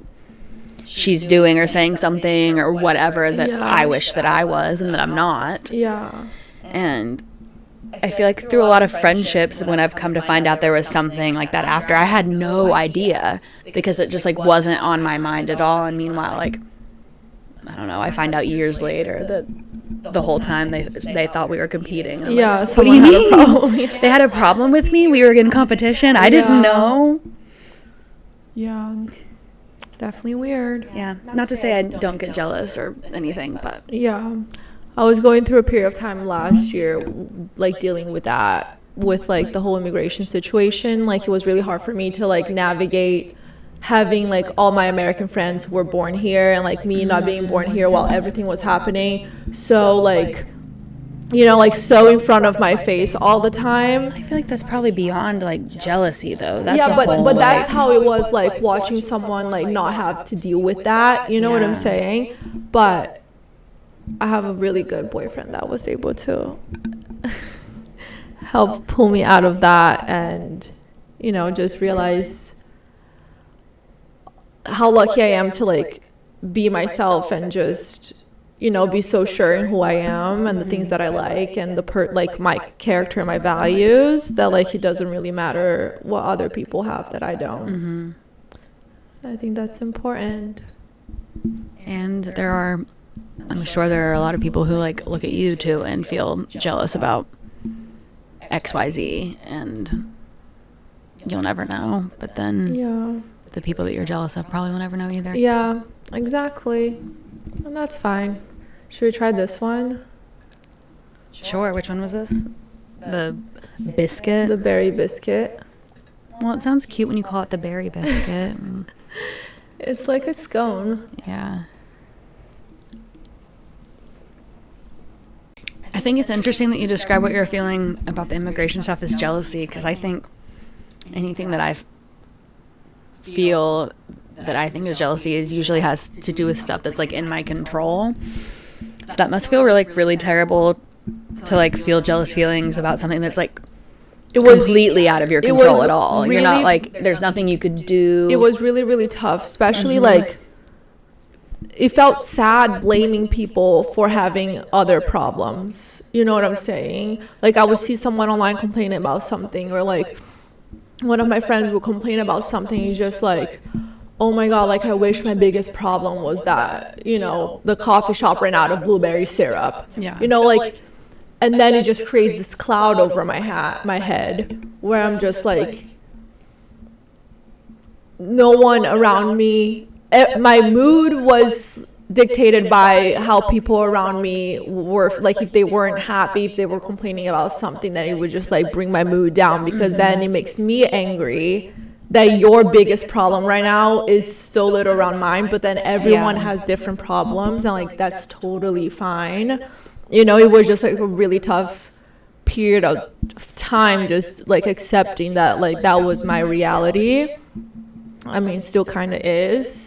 she's doing or saying something or whatever that I wish that I was and that I'm not. Yeah. And I feel like through a lot of friendships, when I've come to find out there was something like that after, I had no idea, because it just like wasn't on my mind at all. And meanwhile, like, I don't know, I find out years later that the whole time they thought we were competing. I'm Yeah, like, what do you mean? They had a problem with me? We were in competition? I didn't know. Yeah, definitely weird. Yeah, not to say I don't get jealous or anything, but yeah, I was going through a period of time last year, like dealing with that, with like the whole immigration situation. Like, it was really hard for me to like navigate having like all my American friends were born here, and like me not being born here while everything was happening. So like, you know, like so in front of my face all the time. I feel like that's probably beyond like jealousy though. That's yeah, but that's how it was, like watching someone like not have to deal with that. You know what I'm saying? But I have a really good boyfriend that was able to help pull me out of that, and you know, just realize how lucky I am to like be myself and just, you know, be so sure in who I am and the things that I like, and like my character and my values, that like it doesn't really matter what other people have that I don't. I think that's important. And I'm sure there are a lot of people who like look at you too and feel jealous about XYZ, and you'll never know. But then the people that you're jealous of probably will never know either. Yeah, exactly. And that's fine. Should we try this one? Sure. Which one was this? The biscuit? The berry biscuit. Well, it sounds cute when you call it the berry biscuit. It's like a scone. Yeah. I think it's interesting that you describe what you're feeling about the immigration stuff as jealousy, because I think anything that I feel that I think is jealousy is usually has to do with stuff that's like in my control. So that must feel really terrible to like feel jealous feelings about something that's like completely out of your control at all. You're not like, there's nothing you could do. It was really tough, especially like it felt sad blaming people for having other problems. You know what I'm saying? Like, I would see someone online complaining about something, or like one of my friends would complain about something. He's just like, oh my god, like I wish my biggest problem was that, you know, the coffee shop ran out of blueberry syrup. Yeah. You know, like, and then it just creates this cloud over my head where I'm just like, no one around me. My mood was dictated by how people around me were, like if they weren't happy, if they were complaining about something, then it would just like bring my mood down, because then it makes me angry that your biggest problem right now is so little around mine, but then everyone has different problems, and like that's totally fine. You know, it was just like a really tough period of time, just like accepting that like that was my reality. I mean, still kind of is.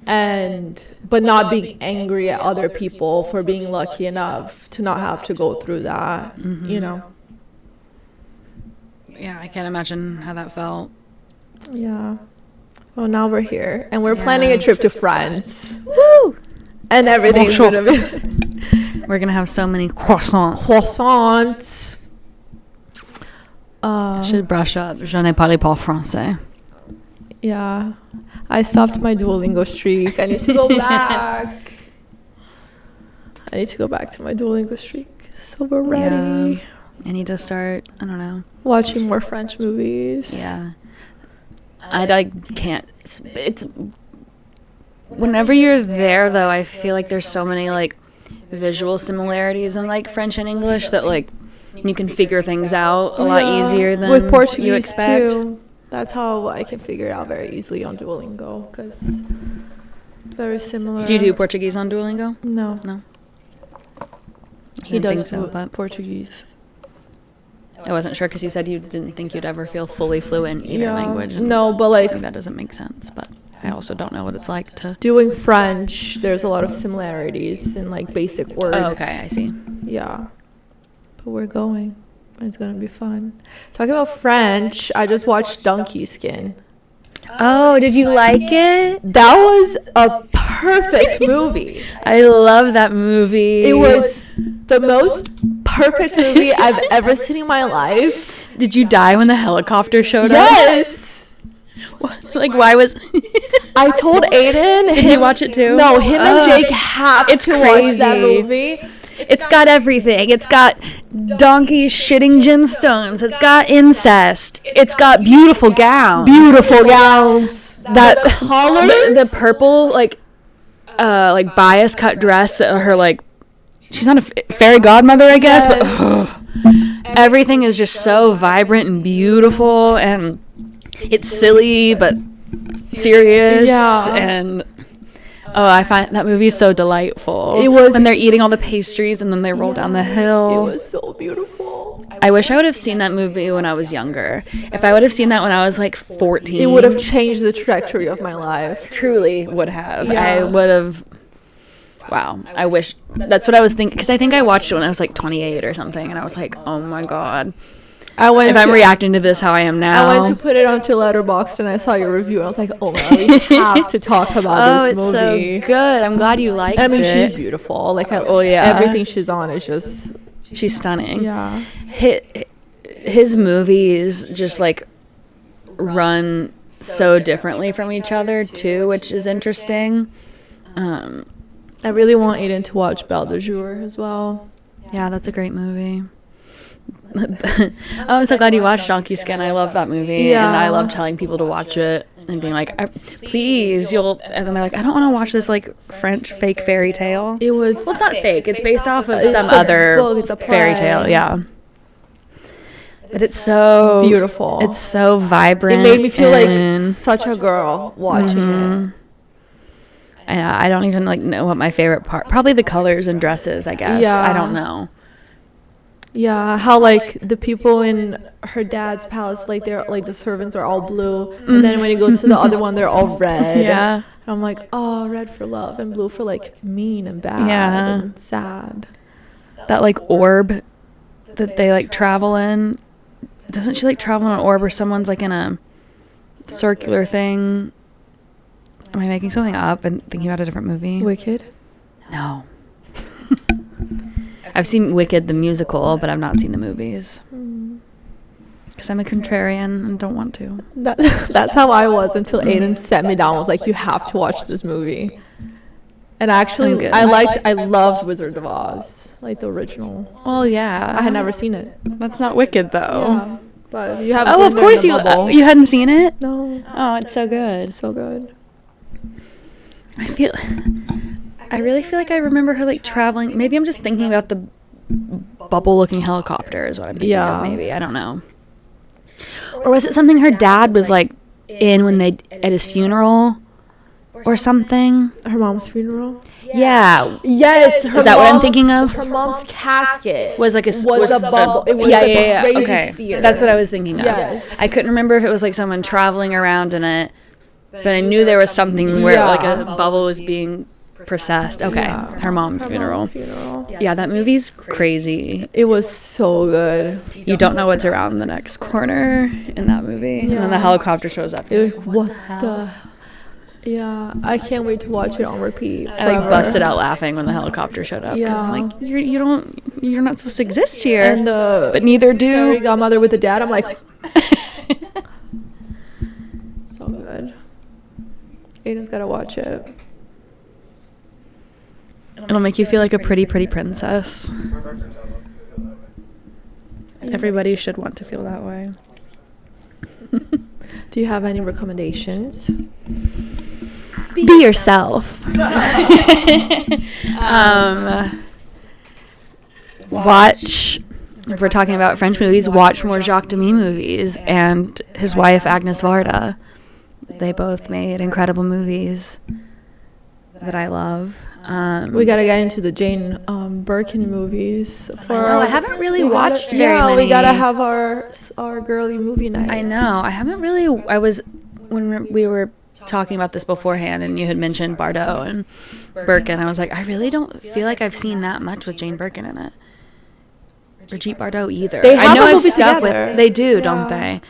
But not being angry at other people for being lucky enough to not have to go through that, you know. Yeah, I can't imagine how that felt. Yeah. Well, now we're here, and we're planning a trip to France. Woo! And everything's gonna be we're gonna have so many croissants. I should brush up. Je ne parle pas français. Yeah. I stopped my Duolingo streak. I need to go back. I need to go back to my Duolingo streak. So we're ready. I need to start, I don't know. Watching more French movies. Yeah. I can't. It's whenever you're there, though, I feel like there's so many, like, visual similarities in, like, French and English that, like, you can figure things out a lot easier than with Portuguese you expect. too. That's how I can figure it out very easily on Duolingo, because very similar. Did you do Portuguese on Duolingo? No. No. He I didn't does think so, but Portuguese. I wasn't sure because you said you didn't think you'd ever feel fully fluent in either language. And No, but like that doesn't make sense. But I also don't know what it's like to doing French. There's a lot of similarities in like basic words. Oh, okay, I see. Yeah, but we're going. It's gonna be fun. Talking about French, I just watched Donkey Skin. Oh, did you like it? That was a perfect movie. I love that movie. It was the most perfect movie I've ever seen in my life. Did you die when the helicopter showed up? Yes. Like, why was... I told Aiden. Did he watch it too? No, him and Jake have it's to crazy. watch that movie. It's got everything. It's got donkeys shitting gemstones. It's got incest. It's got beautiful gowns. Beautiful gowns. That the colors. The purple, like bias cut dress that her, like, she's not a fairy godmother, I guess, Yes. but everything is just so vibrant and beautiful, and it's silly but serious. Yeah. And I find that movie so delightful. It was when they're eating all the pastries and then they roll down the hill. It was so beautiful. I wish I would have seen that movie when I was younger. If I would have seen that when I was like 14, It would have changed the trajectory of my life. truly would have. Yeah. I would have. Wow. I wish. That's what I was thinking. Because I think I watched it when I was like 28 or something. And I was like, oh my God. If I'm reacting to this how I am now. I went to put it onto Letterboxd and I saw your review. And I was like, oh my, we have to talk about this it's movie. so good. I'm glad you liked it. I mean, she's beautiful. Like, yeah. everything she's on is just... She's stunning. Yeah. His movies just like run so differently from each other too, which is interesting. I really want Aiden to watch Belle de Jour as well. Yeah, that's a great movie. I'm so glad you watched Donkey Skin. I love that movie. Yeah. And I love telling people to watch it and being like, please, and then they're like, I don't want to watch this like French fake fairy tale. It was... Well, it's not fake. It's based off of It's some a other book, it's a fairy play. tale. Yeah. But it's so beautiful. It's so vibrant. It made me feel and like such a girl watching it. I don't even like know what my favorite part. Probably the colors and dresses, I guess. Yeah. I don't know. Yeah, how like the people in her dad's palace, like they're like the servants are all blue, and then when he goes to the other one, they're all red. Yeah. And I'm like, oh, red for love and blue for like mean and bad Yeah. and sad. That like orb that they like travel in. Doesn't she like travel in an orb or someone's like in a circular thing? Am I making something up and thinking about a different movie? Wicked. No. I've seen Wicked the musical, but I've not seen the movies. Because I'm a contrarian and don't want to. That's how I was until Aiden set me down and was like, you have to watch this movie. And actually, I loved Wizard of Oz, like the original. Oh, yeah. I had never seen it. That's not Wicked, though. Yeah, but you have. Oh, of course you hadn't seen it? No. Oh, it's so good. So good. I really feel like I remember her like traveling. Maybe I'm just thinking about the bubble-looking helicopter is what I'm thinking of. Maybe I don't know. Or was it something her dad was like in when they at his funeral or something? Her mom's funeral. Yeah. Yes. Is that what I'm thinking of? Her mom's casket Was like a bubble. It was yeah. crazy Okay, sphere. that's what I was thinking of. Yes. I couldn't remember if it was like someone traveling around in it, but I knew there was something where like a bubble was being processed. Okay, Yeah. her mom's funeral. Yeah, that movie's crazy. It was so good. You don't know what's around the next corner in that movie, and then the helicopter shows up. It was, what the? Yeah, I can't wait to watch it on repeat. I like busted out laughing when the helicopter showed up. 'Cause I'm like, you're not supposed to exist here. And but neither do. fairy godmother with the dad. I'm like, so good. Aiden's gotta watch it. It'll make you feel like a pretty princess. Perfect. I love to feel that way. Everybody should want to feel that way. Do you have any recommendations? Be yourself. Watch, if we're talking about French movies, watch more Jacques Demy movies and his wife Agnes Varda. They both made incredible movies that I love. We gotta get into the Jane Birkin movies. I haven't really watched very many. We gotta have our girly movie night. I know. I haven't really. When we were talking about this beforehand, and you had mentioned Bardot and Birkin, I was like, I really don't feel like I've seen that much with Jane Birkin in it. Brigitte Bardot either. They have I know a I've movie stuff together. with. They do, don't they?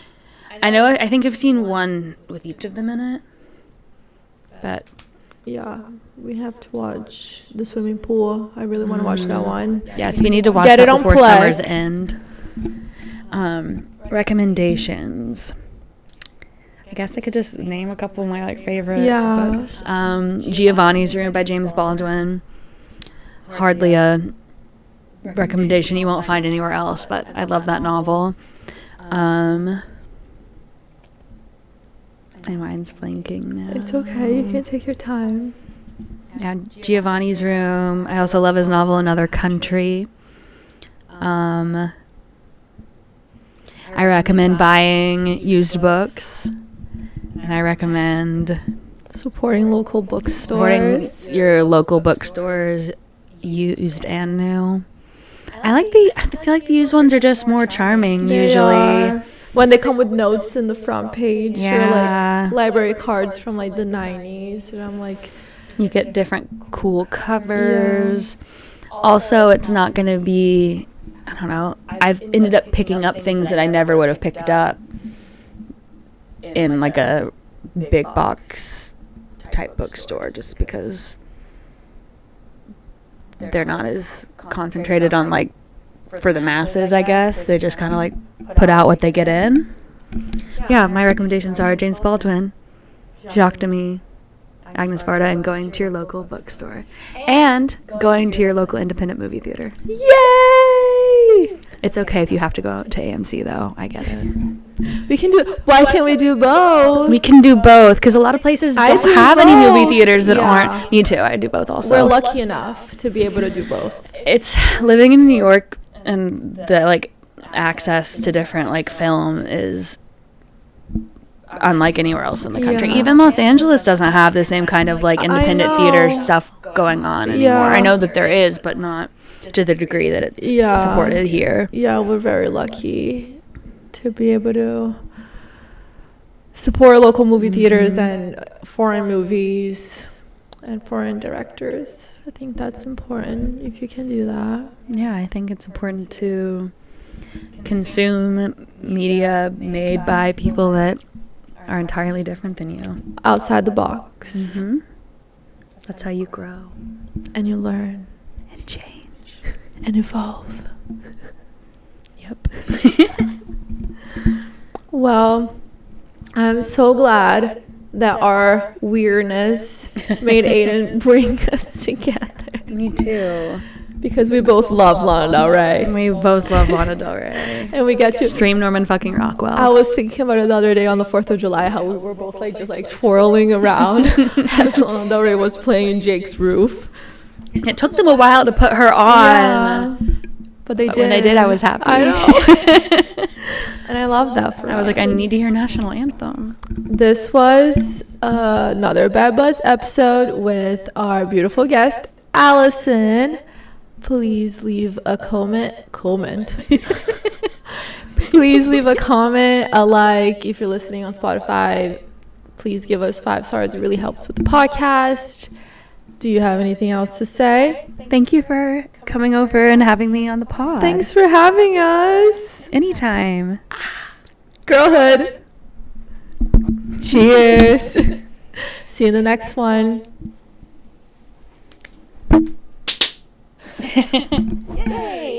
I know. I think I've seen one with each of them in it. But yeah, we have to watch The Swimming Pool. I really want to watch that one. yes, we need to watch Get that it on before Plex. summer's end. Recommendations. I guess I could just name a couple of my favorite books. Giovanni's Room by James Baldwin. Hardly a recommendation you won't find anywhere else, but I love that novel. My mind's blanking now. It's okay. You can take your time. Yeah, Giovanni's Room. I also love his novel Another Country. I recommend buying used books, and I recommend Supporting local bookstores. supporting your local bookstores, used and new. I feel like the used ones are just more charming They usually. are. When they come with notes in the front page, Yeah. or library cards from the 90s, and I'm like, You get different cool covers. Also, it's not going to be, I don't know, I've ended up picking up things that I never would have picked up in a big box type bookstore, just because they're not as concentrated on for the masses, I guess. They just kind of put out what they get in. Yeah, my recommendations are James Baldwin, Jacques Demy, Agnes Varda, and going to your local bookstore. And going to your local independent movie theater. yay! It's okay if you have to go out to AMC, though. I get it. We can do. Why can't we do both? We can do both, because a lot of places I don't do have any movie both. theaters that Yeah. aren't. Me too. I do both also. We're lucky enough to be able to do both. It's living in New York, and the access to different film is unlike anywhere else in the country. Yeah. Even Los Angeles doesn't have the same kind of independent theater stuff going on anymore. Yeah. I know that there is, but not to the degree that it's supported here. Yeah, we're very lucky to be able to support local movie theaters and foreign movies and foreign directors. I think that's important if you can do that. Yeah, I think it's important to consume media made by people that are entirely different than you. Outside the box. Mm-hmm. That's how you grow And you learn and change. and evolve. Yep. Well, I'm so glad that our weirdness made Aiden bring us together. Me too. Because we both love Lana Del Rey. We both love Lana Del Rey. And we get to Stream Norman fucking Rockwell. I was thinking about it the other day on the 4th of July, how we were both just twirling around as Lana Del Rey was playing in Jake's roof. It took them a while to put her on. Yeah. But they did. When they did, I was happy. I know. And I love that for I was us. like, I need to hear national anthem. This was another Bad Buzz episode with our beautiful guest, Allison. Please leave a comment. Please leave a comment, a like. If you're listening on Spotify, please give us 5 stars. It really helps with the podcast. Do you have anything else to say? Thank you for coming over and having me on the pod. Thanks for having us. Anytime. Girlhood. Cheers. See you in the next one. Yay.